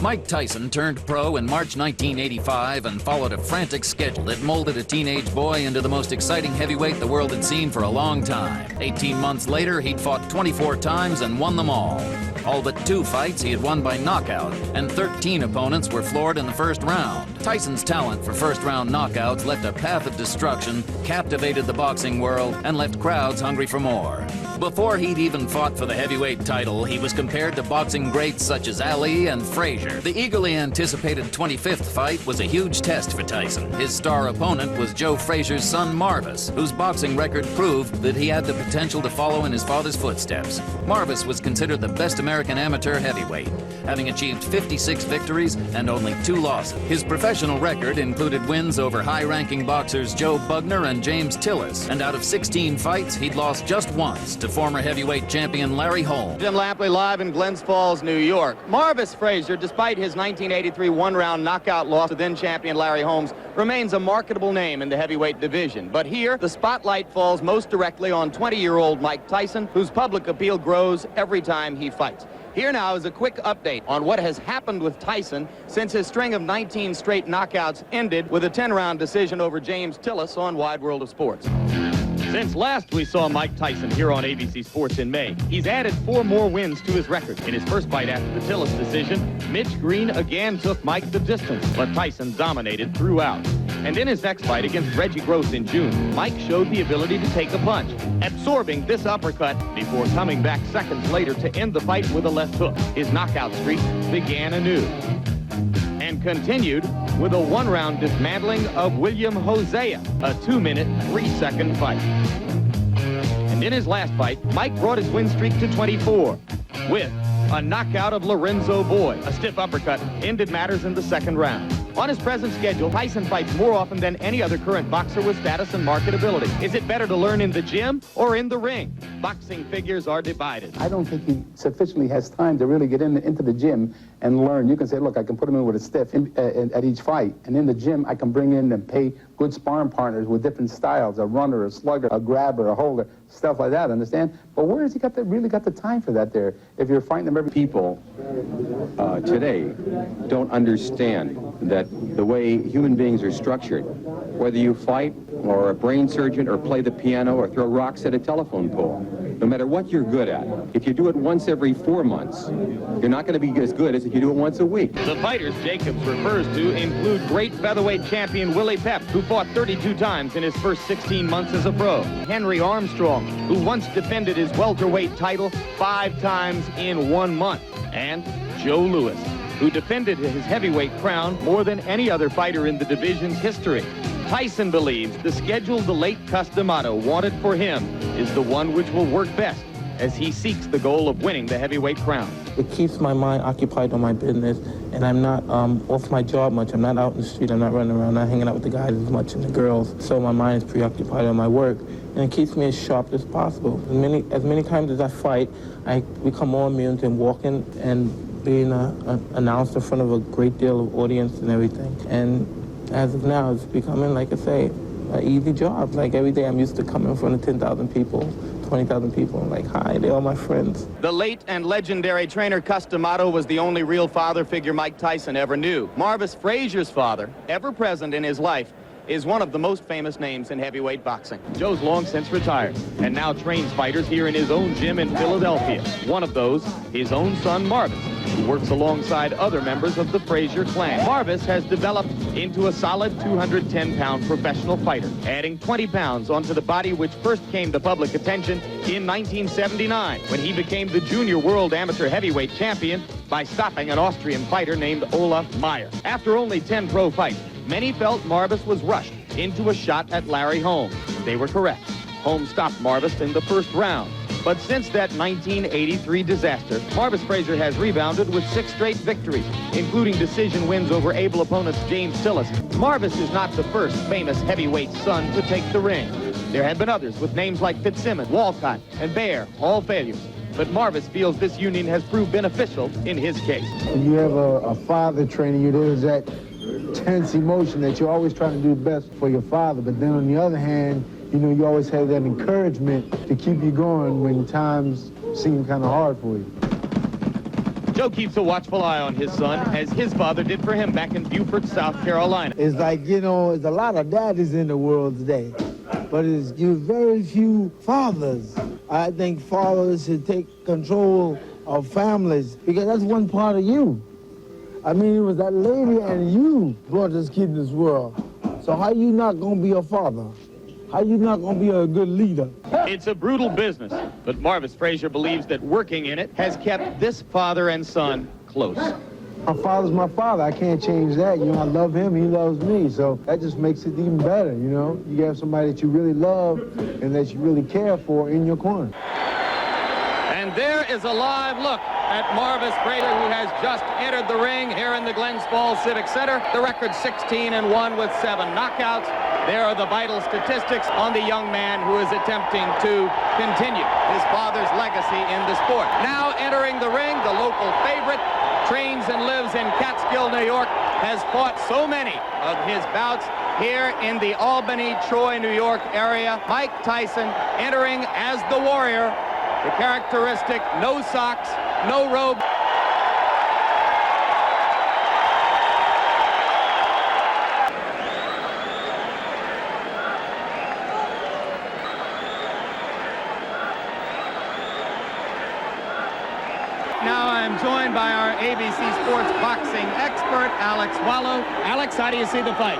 Mike Tyson turned pro in March 1985 and followed a frantic schedule that molded a teenage boy into the most exciting heavyweight the world had seen for a long time. 18 months later, he'd fought 24 times and won them all. All but 2 fights he had won by knockout, and 13 opponents were floored in the first round. Tyson's talent for first-round knockouts left a path of destruction, captivated the boxing world, and left crowds hungry for more. Before he'd even fought for the heavyweight title, he was compared to boxing greats such as Ali and Frazier. The eagerly anticipated 25th fight was a huge test for Tyson. His star opponent was Joe Frazier's son Marvis, whose boxing record proved that he had the potential to follow in his father's footsteps. Marvis was considered the best American amateur heavyweight, having achieved 56 victories and only 2 losses. His professional record included wins over high-ranking boxers Joe Bugner and James Tillis, and out of 16 fights, he'd lost just once to former heavyweight champion Larry Holmes. Jim Lampley live in Glens Falls, New York. Marvis Frazier, despite his 1983 one-round knockout loss to then-champion Larry Holmes, remains a marketable name in the heavyweight division. But here, the spotlight falls most directly on 20-year-old Mike Tyson, whose public appeal grows every time he fights. Here now is a quick update on what has happened with Tyson since his string of 19 straight knockouts ended with a 10-round decision over James Tillis on Wide World of Sports. Since last we saw Mike Tyson here on ABC Sports in May, he's added 4 more wins to his record. In his first fight after the Tillis decision, Mitch Green again took Mike the distance, but Tyson dominated throughout. And in his next fight against Reggie Gross in June, Mike showed the ability to take a punch, absorbing this uppercut before coming back seconds later to end the fight with a left hook. His knockout streak began anew and continued with a 1-round dismantling of William Hosea, a 2-minute, 3-second fight. And in his last fight, Mike brought his win streak to 24 with a knockout of Lorenzo Boy. A stiff uppercut ended matters in the 2nd round. On his present schedule, Tyson fights more often than any other current boxer with status and marketability. Is it better to learn in the gym or in the ring? Boxing figures are divided. I don't think he sufficiently has time to really get into the gym and learn. You can say, look, I can put him in with a stiff at each fight. And in the gym, I can bring in and pay good sparring partners with different styles, a runner, a slugger, a grabber, a holder, stuff like that, understand? But where has he really got the time for that there? If you're fighting them every... People today don't understand that the way human beings are structured, whether you fight or a brain surgeon or play the piano or throw rocks at a telephone pole, no matter what you're good at, if you do it once every 4 months, you're not going to be as good as if you do it once a week. The fighters Jacobs refers to include great featherweight champion Willie Pep, who fought 32 times in his first 16 months as a pro. Henry Armstrong, who once defended his welterweight title 5 times in 1 month. And Joe Louis, who defended his heavyweight crown more than any other fighter in the division's history. Tyson believes the schedule the late Customato wanted for him is the one which will work best as he seeks the goal of winning the heavyweight crown. It keeps my mind occupied on my business, and I'm not off my job much. I'm not out in the street. I'm not running around, not hanging out with the guys as much and the girls. So my mind is preoccupied on my work, and it keeps me as sharp as possible. As many times as I fight, I become more immune to walking and being announced in front of a great deal of audience and everything. And as of now, it's becoming, like I say, an easy job. Like every day I'm used to coming in front of 10,000 people, 20,000 people. I'm like, hi, they're all my friends. The late and legendary trainer Customato was the only real father figure Mike Tyson ever knew. Marvis Frazier's father, ever present in his life, is one of the most famous names in heavyweight boxing. Joe's long since retired and now trains fighters here in his own gym in Philadelphia. One of those, his own son Marvis, who works alongside other members of the Frazier clan. Marvis has developed into a solid 210-pound professional fighter, adding 20 pounds onto the body which first came to public attention in 1979 when he became the junior world amateur heavyweight champion by stopping an Austrian fighter named Olaf Meyer. After only 10 pro fights, many felt Marvis was rushed into a shot at Larry Holmes. They were correct. Holmes stopped Marvis in the first round. But since that 1983 disaster, Marvis Frazier has rebounded with 6 straight victories, including decision wins over able opponents James Tillis. Marvis is not the first famous heavyweight son to take the ring. There have been others with names like Fitzsimmons, Walcott, and Bear, all failures. But Marvis feels this union has proved beneficial in his case. When you have a father training you, there's that tense emotion that you're always trying to do the best for your father. But then on the other hand, you know, you always have that encouragement to keep you going when times seem kind of hard for you. Joe keeps a watchful eye on his son, as his father did for him back in Beaufort, South Carolina. It's like, you know, there's a lot of daddies in the world today, but it's very few fathers. I think fathers should take control of families, because that's one part of you. I mean, it was that lady and you brought this kid in this world. So how you not gonna be a father? How you not gonna be a good leader? It's a brutal business, but Marvis Frazier believes that working in it has kept this father and son close. My father's my father. I can't change that. You know, I love him, he loves me. So that just makes it even better, you know? You have somebody that you really love and that you really care for in your corner. And there is a live look at Marvis Frazier, who has just entered the ring here in the Glens Civic Center. The record 16-1 with 7 knockouts. There are the vital statistics on the young man who is attempting to continue his father's legacy in the sport. Now entering the ring, the local favorite, trains and lives in Catskill, New York, has fought so many of his bouts here in the Albany, Troy, New York area. Mike Tyson entering as the warrior, the characteristic no socks, no robe. Now I'm joined by our ABC Sports boxing expert, Alex Wallow. Alex, how do you see the fight?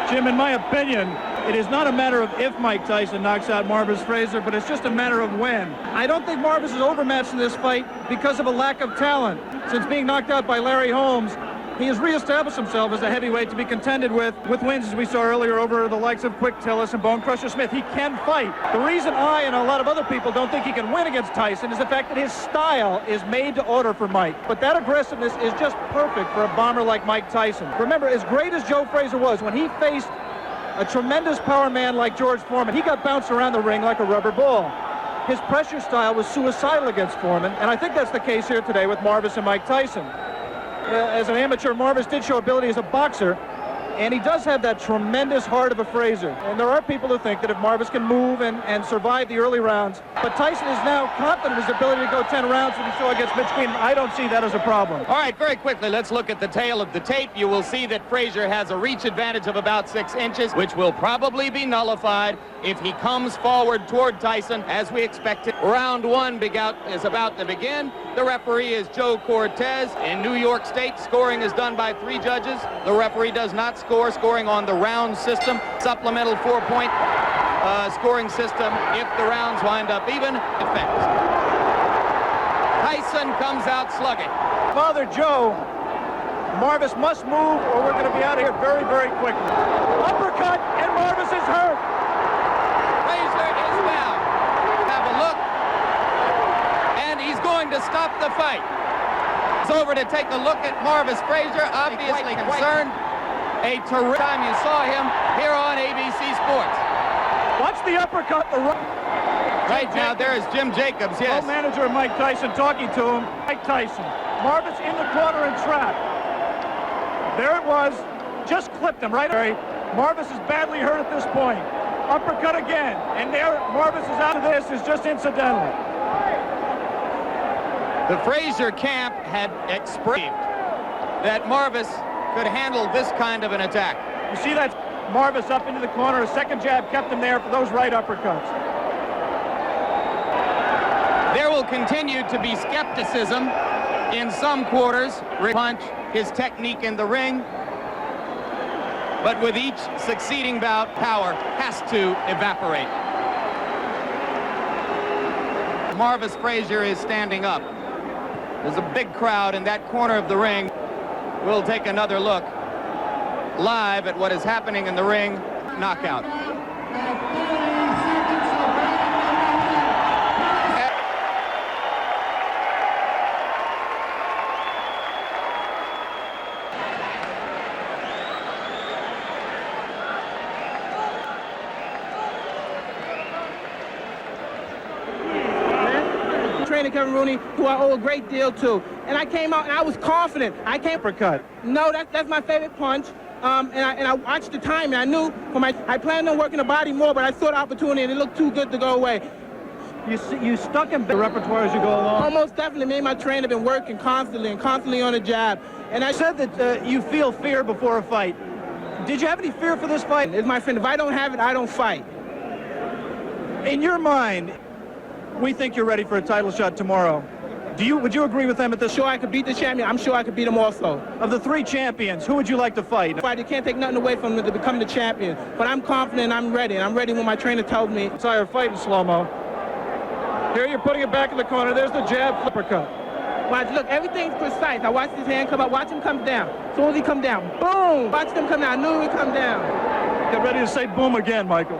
Jim, in my opinion, it is not a matter of if Mike Tyson knocks out Marvis Frazier, but it's just a matter of when. I don't think Marvis is overmatched in this fight because of a lack of talent. Since being knocked out by Larry Holmes, he has reestablished himself as a heavyweight to be contended with wins, as we saw earlier, over the likes of Quick Tillis and Bone Crusher Smith. He can fight. The reason I and a lot of other people don't think he can win against Tyson is the fact that his style is made to order for Mike. But that aggressiveness is just perfect for a bomber like Mike Tyson. Remember, as great as Joe Frazier was, when he faced a tremendous power man like George Foreman, he got bounced around the ring like a rubber ball. His pressure style was suicidal against Foreman, and I think that's the case here today with Marvis and Mike Tyson. As an amateur, Marvis did show ability as a boxer, and he does have that tremendous heart of a Frazier. And there are people who think that if Marvis can move and survive the early rounds, but Tyson is now confident in his ability to go 10 rounds, and he saw against Mitch Green. I don't see that as a problem. All right, very quickly, let's look at the tail of the tape. You will see that Frazier has a reach advantage of about 6 inches, which will probably be nullified if he comes forward toward Tyson, as we expected. Round 1 is about to begin. The referee is Joe Cortez. In New York State, scoring is done by 3 judges. The referee does not scoring on the round system, supplemental 4-point scoring system if the rounds wind up even. Defense. Tyson comes out slugging. Father Joe, Marvis must move or we're going to be out of here very, very quickly. Uppercut, and Marvis is hurt. Frazier is down. Have a look. And he's going to stop the fight. It's over to take a look at Marvis Frazier, obviously concerned. A terrific time you saw him here on ABC Sports. Watch the uppercut. Right now, there is Jim Jacobs, yes. Co-manager of Mike Tyson talking to him. Mike Tyson. Marvis in the corner and trap. There it was. Just clipped him right. Marvis is badly hurt at this point. Uppercut again. And there, Marvis is out of this. Is just incidental. The Frazier camp had expressed that Marvis could handle this kind of an attack. You see that Marvis up into the corner. A second jab kept him there for those right uppercuts. There will continue to be skepticism in some quarters. Punch, his technique in the ring. But with each succeeding bout, power has to evaporate. Marvis Frazier is standing up. There's a big crowd in that corner of the ring. We'll take another look live at what is happening in the ring. Knockout. Trainer Kevin Rooney, who I owe a great deal to. And I came out and I was confident. I came uppercut. No, that's my favorite punch. And I watched the time and I knew I planned on working the body more, but I saw the opportunity and it looked too good to go away. You stuck in the repertoire as you go along. Almost definitely. Me and my trainer have been working constantly on the jab. And I said that you feel fear before a fight. Did you have any fear for this fight? It's my friend. If I don't have it, I don't fight. In your mind, we think you're ready for a title shot tomorrow. Would you agree with them at this? Sure, I could beat the champion. I'm sure I could beat him also. Of the 3 champions, who would you like to fight? You can't take nothing away from them to become the champion. But I'm confident. I'm ready. And I'm ready when my trainer tells me. Entire fight in slow-mo. Here you're putting it back in the corner. There's the jab flipper cut. Watch, look, everything's precise. Now watch his hand come up. Watch him come down. As soon as he come down, boom! Watch him come down. I knew he would come down. Get ready to say boom again, Michael.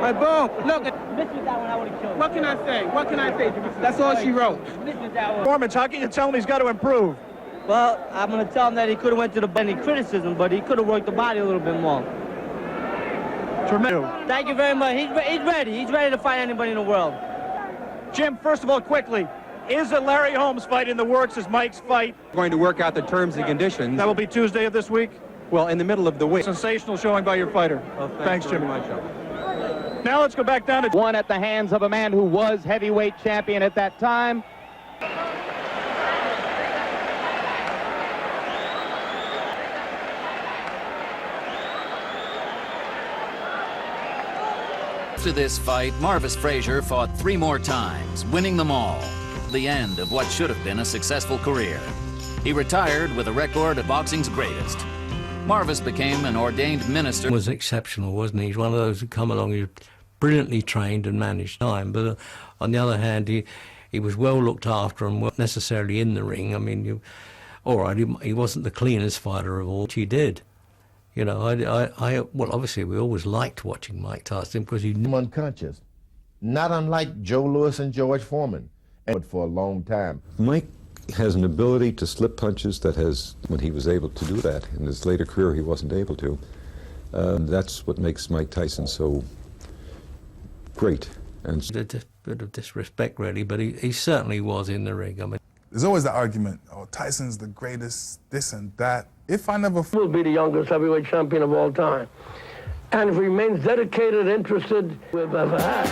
My boom. Look. Missed with that one, I would have killed him. What can I say? What can I say? That's all she wrote. Missed with that one. Performance, how can you tell him he's got to improve? Well, I'm going to tell him that he could have went to any criticism, but he could have worked the body a little bit more. Tremendous. Thank you very much. He's ready. He's ready to fight anybody in the world. Jim, first of all, quickly, is a Larry Holmes fight in the works? Is Mike's fight? We're going to work out the terms and conditions. That will be Tuesday of this week? Well, in the middle of the week. Sensational showing by your fighter. Oh, thanks Jim. Very much. Now let's go back down to one at the hands of a man who was heavyweight champion at that time. After this fight, Marvis Frazier fought 3 more times, winning them all. The end of what should have been a successful career. He retired with a record of boxing's greatest. Marvis became an ordained minister. Was exceptional, wasn't he? He's one of those who come along, he's brilliantly trained and managed time. But on the other hand, he was well looked after and not necessarily in the ring. I mean, all right, he wasn't the cleanest fighter of all, which he did. You know, well, obviously we always liked watching Mike Tyson because he knew. Unconscious, not unlike Joe Louis and George Foreman, but for a long time. Mike has an ability to slip punches that when he was able to do that. In his later career, he wasn't able to. That's what makes Mike Tyson so great. And a bit of disrespect, really, but he certainly was in the ring. I mean, there's always the argument, oh, Tyson's the greatest, this and that. If I never... He will be the youngest heavyweight champion of all time. And if he remains dedicated, interested, we've ever had.